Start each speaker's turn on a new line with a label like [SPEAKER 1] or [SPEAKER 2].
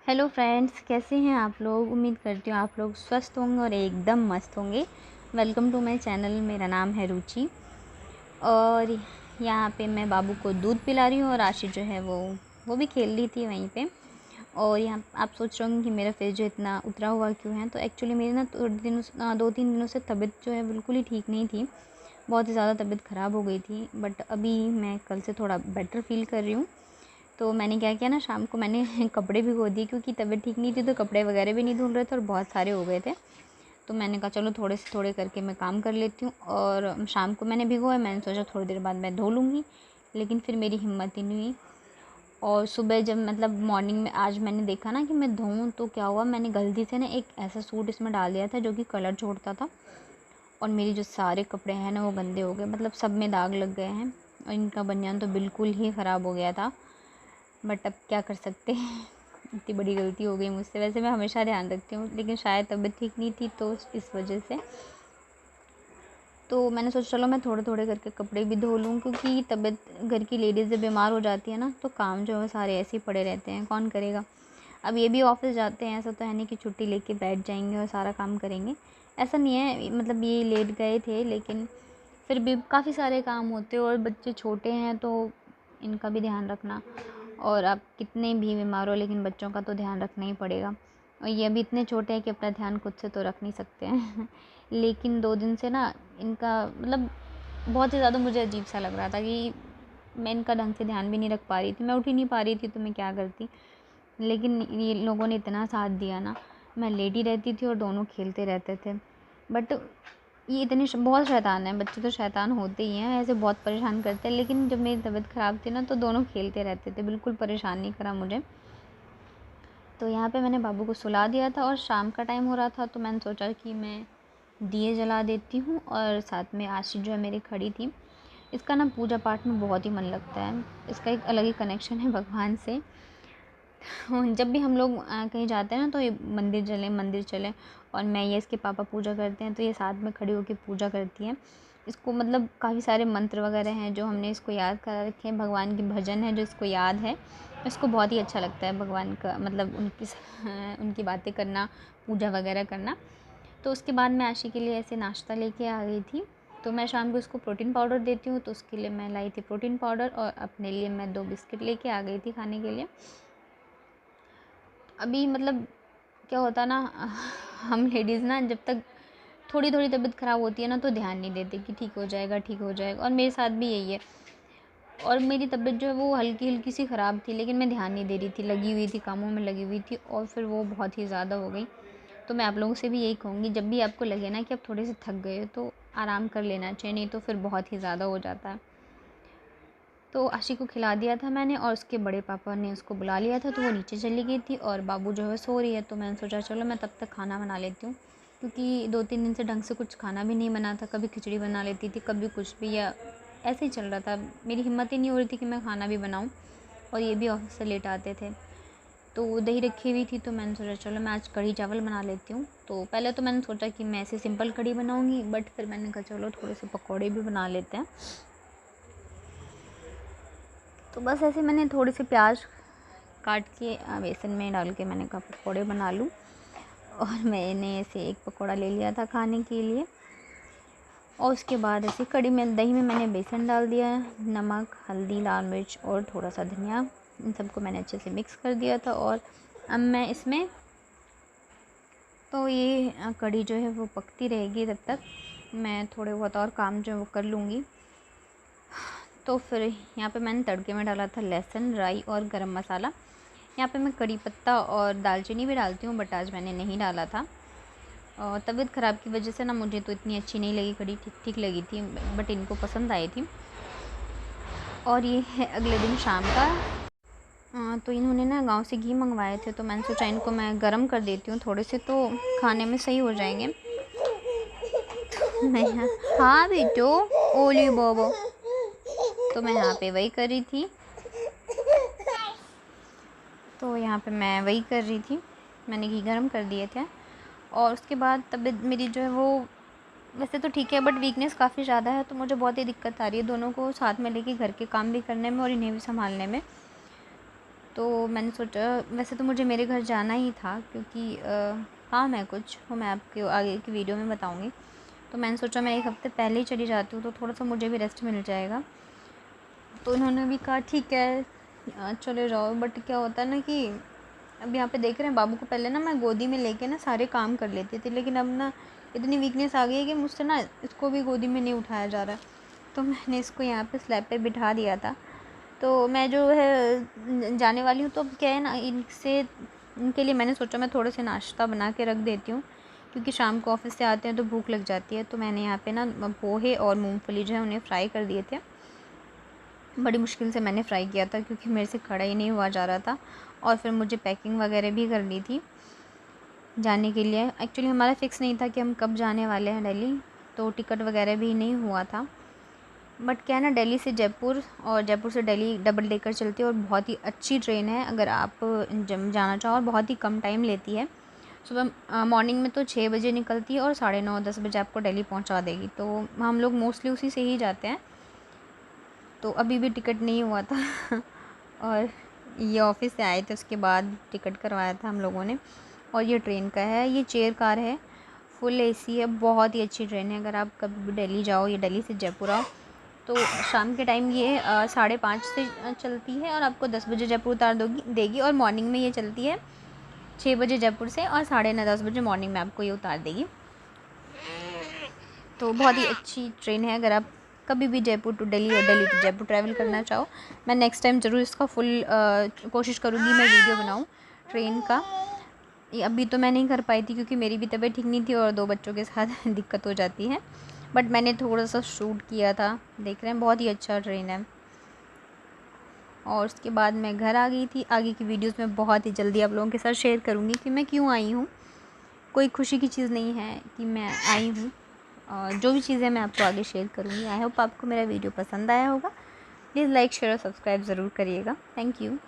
[SPEAKER 1] Hello friends, कैसे हैं आप लोग। उम्मीद करती हूँ आप लोग स्वस्थ होंगे और एकदम मस्त होंगे। Welcome to my channel. मेरा नाम है रुचि और यहाँ पे मैं बाबू को दूध पिला रही हूँ और आशी जो है वो भी खेल रही थी वहीं पे। और यहाँ आप सोच रहे होंगे कि मेरा फेस जो इतना उतरा हुआ क्यों है। तो एक्चुअली मेरी ना 2-3 दिनों से तबीयत जो है बिल्कुल ही ठीक नहीं थी। बहुत ही ज़्यादा तबीयत ख़राब हो गई थी, बट अभी मैं कल से थोड़ा बेटर फील कर रही हूँ। तो मैंने क्या किया ना, शाम को मैंने कपड़े भिगो दिए क्योंकि तबीयत ठीक नहीं थी, तो कपड़े वगैरह भी नहीं धुल रहे थे और बहुत सारे हो गए थे। तो मैंने कहा चलो थोड़े से थोड़े करके मैं काम कर लेती हूँ। और शाम को मैंने भिगोए, मैंने सोचा थोड़ी देर बाद मैं धो लूँगी, लेकिन फिर मेरी हिम्मत ही नहीं हुई। और सुबह जब मतलब मॉर्निंग में आज मैंने देखा ना कि मैं धोऊँ, तो क्या हुआ, मैंने गलती से ना एक ऐसा सूट इसमें डाल दिया था जो कि कलर छोड़ता था। और मेरी जो सारे कपड़े हैं ना वो गंदे हो गए, मतलब सब में दाग लग गए हैं और इनका बनियान तो बिल्कुल ही ख़राब हो गया था। बट अब क्या कर सकते हैं, इतनी बड़ी गलती हो गई मुझसे। वैसे मैं हमेशा ध्यान रखती हूँ, लेकिन शायद तबीयत ठीक नहीं थी तो इस वजह से। तो मैंने सोचा चलो मैं थोड़े थोड़े करके कपड़े भी धो लूँ, क्योंकि तबीयत घर की लेडीज़ जब बीमार हो जाती है ना तो काम जो है सारे ऐसे ही पड़े रहते हैं, कौन करेगा। अब ये भी ऑफिस जाते हैं, ऐसा तो है नहीं कि छुट्टी लेके बैठ जाएंगे और सारा काम करेंगे, ऐसा नहीं है। मतलब ये लेट गए थे, लेकिन फिर भी काफ़ी सारे काम होते हैं और बच्चे छोटे हैं तो इनका भी ध्यान रखना। और आप कितने भी बीमार हो, लेकिन बच्चों का तो ध्यान रखना ही पड़ेगा। और ये अभी इतने छोटे हैं कि अपना ध्यान खुद से तो रख नहीं सकते हैं लेकिन 2 दिन से ना इनका मतलब बहुत ही ज़्यादा मुझे अजीब सा लग रहा था कि मैं इनका ढंग से ध्यान भी नहीं रख पा रही थी। मैं उठ ही नहीं पा रही थी तो मैं क्या करती। लेकिन ये लोगों ने इतना साथ दिया ना, मैं लेटी रहती थी और दोनों खेलते रहते थे। बट ये इतने बहुत शैतान हैं बच्चे, तो शैतान होते ही हैं, ऐसे बहुत परेशान करते हैं। लेकिन जब मेरी तबीयत ख़राब थी ना तो दोनों खेलते रहते थे, बिल्कुल परेशान नहीं करा मुझे। तो यहाँ पे मैंने बाबू को सुला दिया था और शाम का टाइम हो रहा था, तो मैंने सोचा कि मैं दिए जला देती हूँ। और साथ में आशी जो है मेरी खड़ी थी। इसका ना पूजा पाठ में बहुत ही मन लगता है, इसका एक अलग ही कनेक्शन है भगवान से। जब भी हम लोग कहीं जाते हैं ना तो ये मंदिर चलें, और मैं ये इसके पापा पूजा करते हैं तो ये साथ में खड़ी होकर पूजा करती हैं। इसको मतलब काफ़ी सारे मंत्र वगैरह हैं जो हमने इसको याद करा रखे हैं, भगवान के भजन है जो इसको याद है। इसको बहुत ही अच्छा लगता है भगवान का, मतलब उनकी बातें करना, पूजा वगैरह करना। तो उसके बाद मैं आशी के लिए ऐसे नाश्ता लेके आ गई थी। तो मैं शाम को इसको प्रोटीन पाउडर देती हूँ, तो उसके लिए मैं लाई थी प्रोटीन पाउडर, और अपने लिए मैं 2 बिस्किट लेके आ गई थी खाने के लिए। अभी मतलब क्या होता ना, हम लेडीज़ ना जब तक थोड़ी थोड़ी तबीयत ख़राब होती है ना तो ध्यान नहीं देते कि ठीक हो जाएगा, ठीक हो जाएगा। और मेरे साथ भी यही है। और मेरी तबीयत जो है वो हल्की हल्की सी ख़राब थी, लेकिन मैं ध्यान नहीं दे रही थी, लगी हुई थी कामों में लगी हुई थी, और फिर वो बहुत ही ज़्यादा हो गई। तो मैं आप लोगों से भी यही कहूँगी, जब भी आपको लगे ना कि आप थोड़े से थक गए हो तो आराम कर लेना चाहिए, नहीं तो फिर बहुत ही ज़्यादा हो जाता है। तो आशी को खिला दिया था मैंने, और उसके बड़े पापा ने उसको बुला लिया था तो वो नीचे चली गई थी, और बाबू जो है सो रही है। तो मैंने सोचा चलो मैं तब तक खाना बना लेती हूँ, क्योंकि 2-3 दिन से ढंग से कुछ खाना भी नहीं बना था। कभी खिचड़ी बना लेती थी, कभी कुछ भी, या ऐसे ही चल रहा था। मेरी हिम्मत ही नहीं हो रही थी कि मैं खाना भी बनाऊँ, और ये भी ऑफिस से लेट आते थे। तो दही रखी हुई थी तो मैंने सोचा चलो मैं आज कढ़ी चावल बना लेती हूँ। तो पहले तो मैंने सोचा कि मैं ऐसे सिंपल कढ़ी बनाऊँगी, बट फिर मैंने कहा चलो थोड़े से पकौड़े भी बना लेते हैं। तो बस ऐसे मैंने थोड़े से प्याज काट के बेसन में डाल के मैंने कहा पकौड़े बना लूँ, और मैंने ऐसे एक पकौड़ा ले लिया था खाने के लिए। और उसके बाद ऐसे कड़ी में दही में मैंने बेसन डाल दिया, नमक, हल्दी, लाल मिर्च और थोड़ा सा धनिया, इन सबको मैंने अच्छे से मिक्स कर दिया था। और अब मैं इसमें तो ये कड़ी जो है वो पकती रहेगी, तब तक मैं थोड़े बहुत और काम जो है वो कर लूँगी। तो फिर यहाँ पे मैंने तड़के में डाला था लहसुन, राई और गरम मसाला। यहाँ पे मैं कड़ी पत्ता और दालचीनी भी डालती हूँ, बट आज मैंने नहीं डाला था। और तबीयत ख़राब की वजह से ना मुझे तो इतनी अच्छी नहीं लगी कड़ी, ठीक ठीक लगी थी, बट इनको पसंद आई थी। और ये है अगले दिन शाम का। तो इन्होंने ना गांव से घी मंगवाए थे, तो मैंने सोचा इनको मैं गरम कर देती हूँ थोड़े से, तो खाने में सही हो जाएंगे। तो मैं हाँ बेटो, ओली बोबो। तो मैं यहाँ पे वही कर रही थी, तो यहाँ पे मैं वही कर रही थी, मैंने घी गरम कर दिए थे। और उसके बाद तबीयत मेरी जो है वो वैसे तो ठीक है, बट वीकनेस काफ़ी ज़्यादा है, तो मुझे बहुत ही दिक्कत आ रही है दोनों को साथ में लेके घर के काम भी करने में और इन्हें भी संभालने में। तो मैंने सोचा, वैसे तो मुझे मेरे घर जाना ही था क्योंकि काम है कुछ, वो मैं आपको आगे की वीडियो में बताऊँगी। तो मैंने सोचा मैं 1 हफ़्ते पहले ही चली जाती हूँ तो थोड़ा सा मुझे भी रेस्ट मिल जाएगा। तो इन्होंने भी कहा ठीक है चले जाओ। बट क्या होता है ना कि अब यहाँ पे देख रहे हैं बाबू को, पहले ना मैं गोदी में लेके ना सारे काम कर लेती थी, लेकिन अब ना इतनी वीकनेस आ गई है कि मुझसे ना इसको भी गोदी में नहीं उठाया जा रहा है। तो मैंने इसको यहाँ पे स्लैब पे बिठा दिया था। तो मैं जो है जाने वाली हूँ, तो अब क्या है ना, इनके लिए मैंने सोचा मैं थोड़े से नाश्ता बना के रख देती हूँ, क्योंकि शाम को ऑफिस से आते हैं तो भूख लग जाती है। तो मैंने यहाँ पे ना पोहे और मूंगफली जो है उन्हें फ्राई कर दिए थे। बड़ी मुश्किल से मैंने फ्राई किया था क्योंकि मेरे से खड़ा ही नहीं हुआ जा रहा था। और फिर मुझे पैकिंग वगैरह भी करनी थी जाने के लिए। एक्चुअली हमारा फ़िक्स नहीं था कि हम कब जाने वाले हैं दिल्ली, तो टिकट वगैरह भी नहीं हुआ था। बट क्या है ना, दिल्ली से जयपुर और जयपुर से दिल्ली डबल डेकर चलती है और बहुत ही अच्छी ट्रेन है अगर आप जाना चाहो, और बहुत ही कम टाइम लेती है। सुबह मॉर्निंग में तो 6 बजे निकलती है और 9:30-10 बजे आपको दिल्ली पहुंचा देगी। तो हम लोग मोस्टली उसी से ही जाते हैं। तो अभी भी टिकट नहीं हुआ था और ये ऑफिस से आए थे उसके बाद टिकट करवाया था हम लोगों ने। और ये ट्रेन का है, ये चेयर कार है, फुल एसी है, बहुत ही अच्छी ट्रेन है। अगर आप कभी भी दिल्ली जाओ, ये दिल्ली से जयपुर आओ, तो शाम के टाइम ये 5:30 से चलती है और आपको 10 बजे जयपुर उतार देगी। और मॉर्निंग में ये चलती है 6 बजे जयपुर से और 9:30-10 बजे मॉर्निंग में आपको ये उतार देगी। तो बहुत ही अच्छी ट्रेन है अगर आप कभी भी जयपुर टू दिल्ली और दिल्ली टू जयपुर ट्रैवल करना चाहो। मैं नेक्स्ट टाइम ज़रूर इसका फुल कोशिश करूँगी मैं वीडियो बनाऊँ ट्रेन का। ये अभी तो मैं नहीं कर पाई थी क्योंकि मेरी भी तबीयत ठीक नहीं थी और 2 बच्चों के साथ दिक्कत हो जाती है। बट मैंने थोड़ा सा शूट किया था, देख रहे हैं, बहुत ही अच्छा ट्रेन है। और उसके बाद मैं घर आ गई थी। आगे की वीडियोस में बहुत ही जल्दी आप लोगों के साथ शेयर करूँगी कि मैं क्यों आई हूँ। कोई खुशी की चीज़ नहीं है कि मैं आई हूँ, और जो भी चीज़ें मैं आपको आगे शेयर करूँगी। आई होप आपको मेरा वीडियो पसंद आया होगा। प्लीज़ लाइक शेयर और सब्सक्राइब ज़रूर करिएगा। Thank you.